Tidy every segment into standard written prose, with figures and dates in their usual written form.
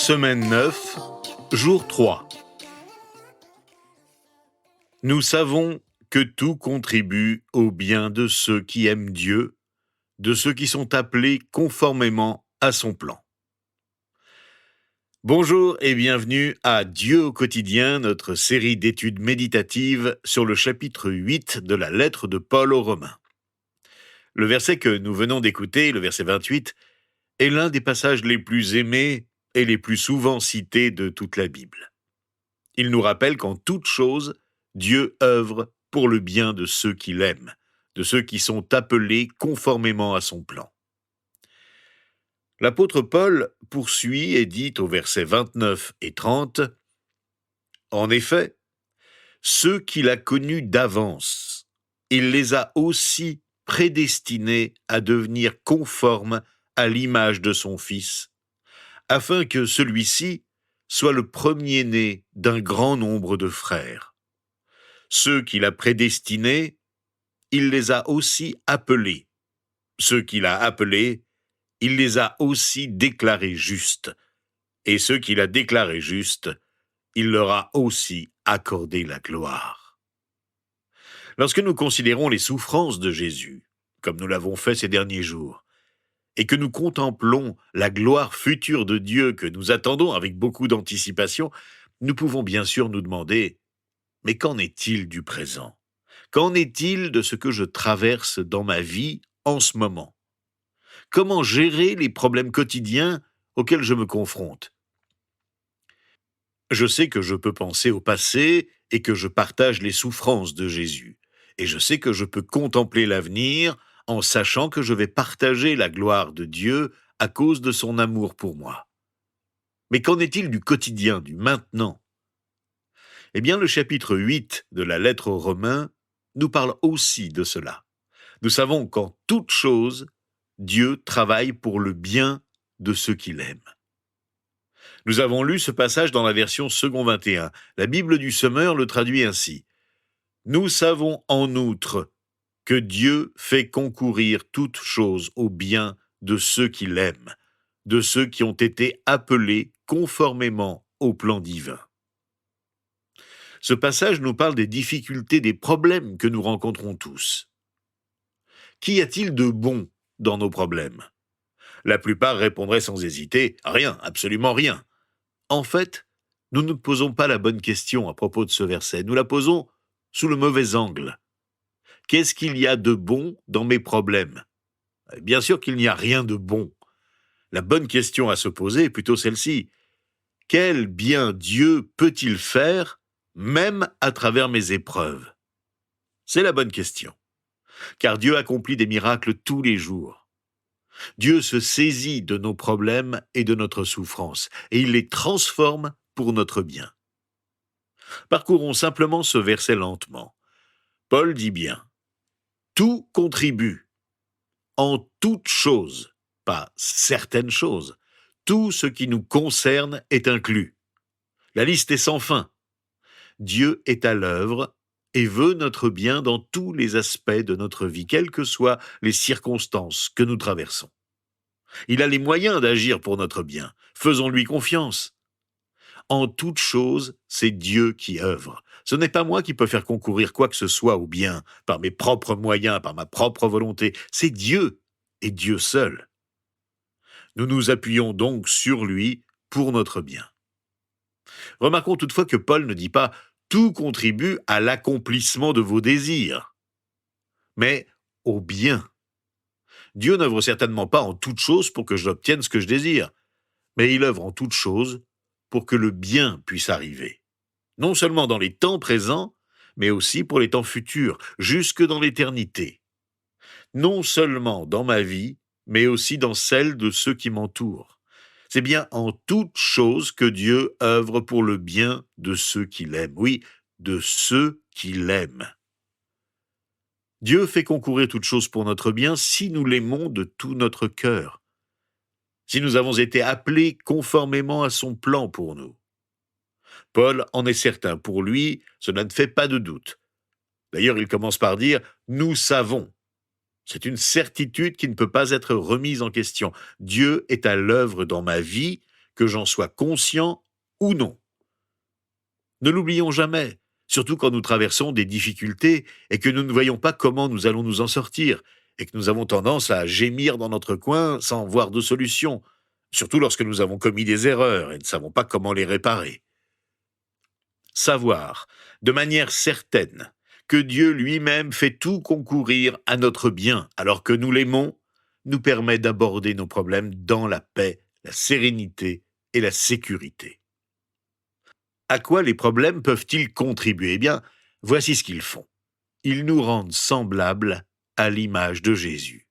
Semaine 9, jour 3. Nous savons que tout contribue au bien de ceux qui aiment Dieu, de ceux qui sont appelés conformément à son plan. Bonjour et bienvenue à Dieu au quotidien, notre série d'études méditatives sur le chapitre 8 de la lettre de Paul aux Romains. Le verset que nous venons d'écouter, le verset 28, est l'un des passages les plus aimés et les plus souvent cités de toute la Bible. Il nous rappelle qu'en toute chose, Dieu œuvre pour le bien de ceux qui l'aiment, de ceux qui sont appelés conformément à son plan. L'apôtre Paul poursuit et dit au verset 29 et 30 « En effet, ceux qu'il a connus d'avance, il les a aussi prédestinés à devenir conformes à l'image de son Fils, afin que celui-ci soit le premier-né d'un grand nombre de frères. Ceux qu'il a prédestinés, il les a aussi appelés. Ceux qu'il a appelés, il les a aussi déclarés justes. Et ceux qu'il a déclarés justes, il leur a aussi accordé la gloire. » Lorsque nous considérons les souffrances de Jésus, comme nous l'avons fait ces derniers jours, et que nous contemplons la gloire future de Dieu que nous attendons avec beaucoup d'anticipation, nous pouvons bien sûr nous demander « Mais qu'en est-il du présent ? Qu'en est-il de ce que je traverse dans ma vie en ce moment ? Comment gérer les problèmes quotidiens auxquels je me confronte ? » Je sais que je peux penser au passé et que je partage les souffrances de Jésus. Et je sais que je peux contempler l'avenir en sachant que je vais partager la gloire de Dieu à cause de son amour pour moi. Mais qu'en est-il du quotidien, du maintenant ? Eh bien, le chapitre 8 de la lettre aux Romains nous parle aussi de cela. Nous savons qu'en toute chose, Dieu travaille pour le bien de ceux qui l'aiment. Nous avons lu ce passage dans la version second 21. La Bible du Semeur le traduit ainsi. « Nous savons en outre que Dieu fait concourir toutes choses au bien de ceux qui l'aiment, de ceux qui ont été appelés conformément au plan divin. » Ce passage nous parle des difficultés, des problèmes que nous rencontrons tous. Qu'y a-t-il de bon dans nos problèmes ? La plupart répondraient sans hésiter « rien, absolument rien ». En fait, nous ne posons pas la bonne question à propos de ce verset, nous la posons sous le mauvais angle. Qu'est-ce qu'il y a de bon dans mes problèmes ? Bien sûr qu'il n'y a rien de bon. La bonne question à se poser est plutôt celle-ci. Quel bien Dieu peut-il faire, même à travers mes épreuves ? C'est la bonne question. Car Dieu accomplit des miracles tous les jours. Dieu se saisit de nos problèmes et de notre souffrance, et il les transforme pour notre bien. Parcourons simplement ce verset lentement. Paul dit bien « Tout contribue, en toute chose, pas certaines choses, tout ce qui nous concerne est inclus. La liste est sans fin. Dieu est à l'œuvre et veut notre bien dans tous les aspects de notre vie, quelles que soient les circonstances que nous traversons. Il a les moyens d'agir pour notre bien. Faisons-lui confiance. En toute chose, c'est Dieu qui œuvre. Ce n'est pas moi qui peux faire concourir quoi que ce soit au bien, par mes propres moyens, par ma propre volonté. C'est Dieu, et Dieu seul. Nous nous appuyons donc sur lui pour notre bien. Remarquons toutefois que Paul ne dit pas « tout contribue à l'accomplissement de vos désirs », mais au bien. Dieu n'œuvre certainement pas en toute chose pour que j'obtienne ce que je désire, mais il œuvre en toute chose pour que le bien puisse arriver. Non seulement dans les temps présents, mais aussi pour les temps futurs, jusque dans l'éternité. Non seulement dans ma vie, mais aussi dans celle de ceux qui m'entourent. C'est bien en toute chose que Dieu œuvre pour le bien de ceux qui l'aiment. Oui, de ceux qui l'aiment. Dieu fait concourir toutes choses pour notre bien si nous l'aimons de tout notre cœur, si nous avons été appelés conformément à son plan pour nous. Paul en est certain, pour lui, cela ne fait pas de doute. D'ailleurs, il commence par dire « nous savons ». C'est une certitude qui ne peut pas être remise en question. Dieu est à l'œuvre dans ma vie, que j'en sois conscient ou non. Ne l'oublions jamais, surtout quand nous traversons des difficultés et que nous ne voyons pas comment nous allons nous en sortir, et que nous avons tendance à gémir dans notre coin sans voir de solution, surtout lorsque nous avons commis des erreurs et ne savons pas comment les réparer. Savoir, de manière certaine, que Dieu lui-même fait tout concourir à notre bien alors que nous l'aimons, nous permet d'aborder nos problèmes dans la paix, la sérénité et la sécurité. À quoi les problèmes peuvent-ils contribuer ? Eh bien, voici ce qu'ils font. Ils nous rendent semblables à l'image de Jésus.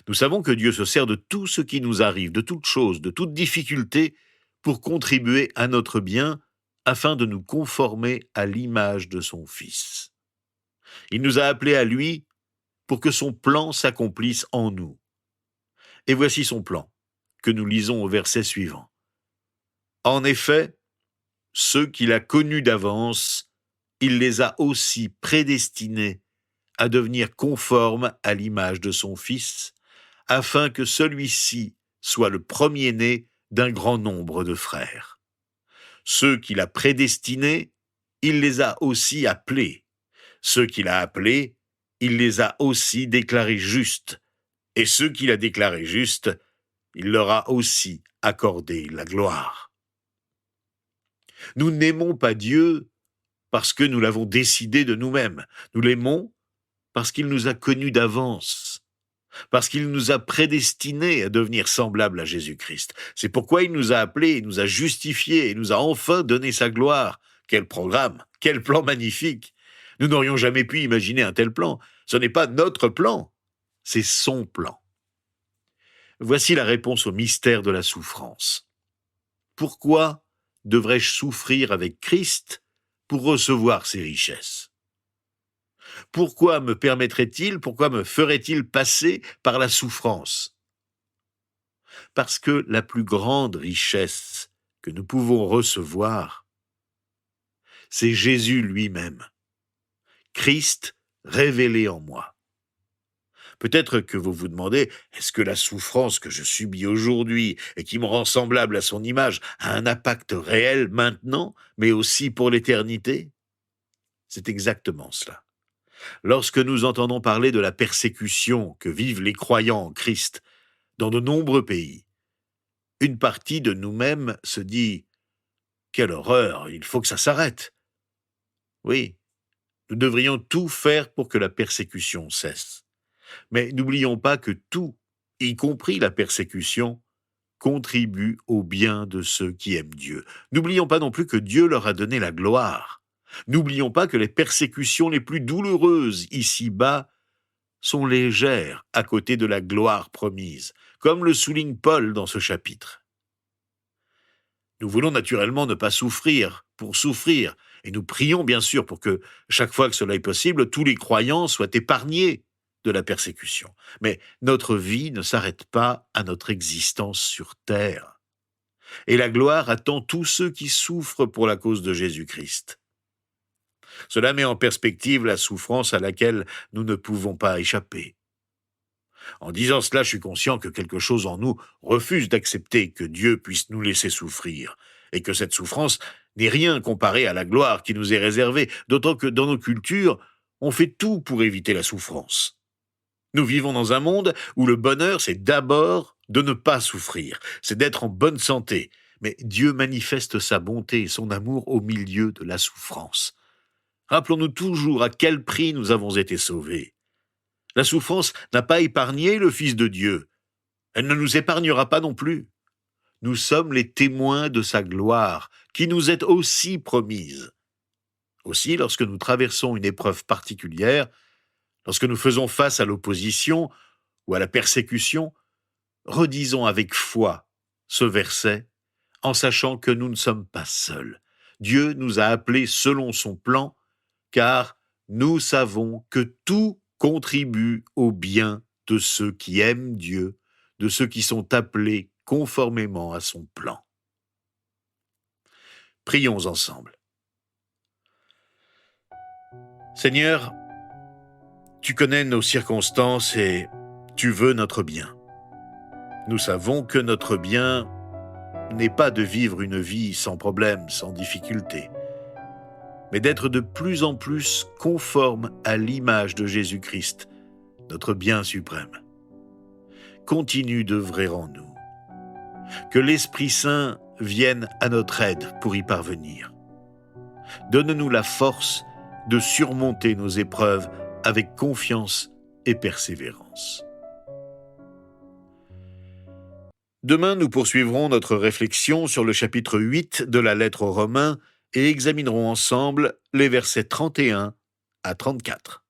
Nous savons que Dieu se sert de tout ce qui nous arrive, de toute chose, de toute difficulté, pour contribuer à notre bien, afin de nous conformer à l'image de son Fils. Il nous a appelés à lui pour que son plan s'accomplisse en nous. Et voici son plan, que nous lisons au verset suivant. En effet, ceux qu'il a connus d'avance, il les a aussi prédestinés à devenir conformes à l'image de son Fils, afin que celui-ci soit le premier-né d'un grand nombre de frères. Ceux qu'il a prédestinés, il les a aussi appelés. Ceux qu'il a appelés, il les a aussi déclarés justes. Et ceux qu'il a déclarés justes, il leur a aussi accordé la gloire. Nous n'aimons pas Dieu parce que nous l'avons décidé de nous-mêmes. Nous l'aimons parce qu'il nous a connus d'avance, parce qu'il nous a prédestinés à devenir semblables à Jésus-Christ. C'est pourquoi il nous a appelés, il nous a justifiés, et nous a enfin donné sa gloire. Quel programme, quel plan magnifique! Nous n'aurions jamais pu imaginer un tel plan. Ce n'est pas notre plan, c'est son plan. Voici la réponse au mystère de la souffrance. Pourquoi devrais-je souffrir avec Christ pour recevoir ses richesses ? Pourquoi me ferait-il passer par la souffrance ? Parce que la plus grande richesse que nous pouvons recevoir, c'est Jésus lui-même, Christ révélé en moi. Peut-être que vous vous demandez, est-ce que la souffrance que je subis aujourd'hui et qui me rend semblable à son image a un impact réel maintenant, mais aussi pour l'éternité ? C'est exactement cela. Lorsque nous entendons parler de la persécution que vivent les croyants en Christ dans de nombreux pays, une partie de nous-mêmes se dit « Quelle horreur, il faut que ça s'arrête !» Oui, nous devrions tout faire pour que la persécution cesse. Mais n'oublions pas que tout, y compris la persécution, contribue au bien de ceux qui aiment Dieu. N'oublions pas non plus que Dieu leur a donné la gloire. N'oublions pas que les persécutions les plus douloureuses ici-bas sont légères à côté de la gloire promise, comme le souligne Paul dans ce chapitre. Nous voulons naturellement ne pas souffrir pour souffrir, et nous prions bien sûr pour que, chaque fois que cela est possible, tous les croyants soient épargnés de la persécution. Mais notre vie ne s'arrête pas à notre existence sur terre. Et la gloire attend tous ceux qui souffrent pour la cause de Jésus-Christ. Cela met en perspective la souffrance à laquelle nous ne pouvons pas échapper. En disant cela, je suis conscient que quelque chose en nous refuse d'accepter que Dieu puisse nous laisser souffrir, et que cette souffrance n'est rien comparée à la gloire qui nous est réservée, d'autant que dans nos cultures, on fait tout pour éviter la souffrance. Nous vivons dans un monde où le bonheur, c'est d'abord de ne pas souffrir, c'est d'être en bonne santé, mais Dieu manifeste sa bonté et son amour au milieu de la souffrance. Rappelons-nous toujours à quel prix nous avons été sauvés. La souffrance n'a pas épargné le Fils de Dieu. Elle ne nous épargnera pas non plus. Nous sommes les témoins de sa gloire, qui nous est aussi promise. Aussi, lorsque nous traversons une épreuve particulière, lorsque nous faisons face à l'opposition ou à la persécution, redisons avec foi ce verset, en sachant que nous ne sommes pas seuls. Dieu nous a appelés selon son plan, car nous savons que tout contribue au bien de ceux qui aiment Dieu, de ceux qui sont appelés conformément à son plan. Prions ensemble. Seigneur, tu connais nos circonstances et tu veux notre bien. Nous savons que notre bien n'est pas de vivre une vie sans problème, sans difficulté, mais d'être de plus en plus conforme à l'image de Jésus-Christ, notre bien suprême. Continue d'œuvrer en nous. Que l'Esprit Saint vienne à notre aide pour y parvenir. Donne-nous la force de surmonter nos épreuves avec confiance et persévérance. Demain, nous poursuivrons notre réflexion sur le chapitre 8 de la lettre aux Romains et examinerons ensemble les versets 31 à 34.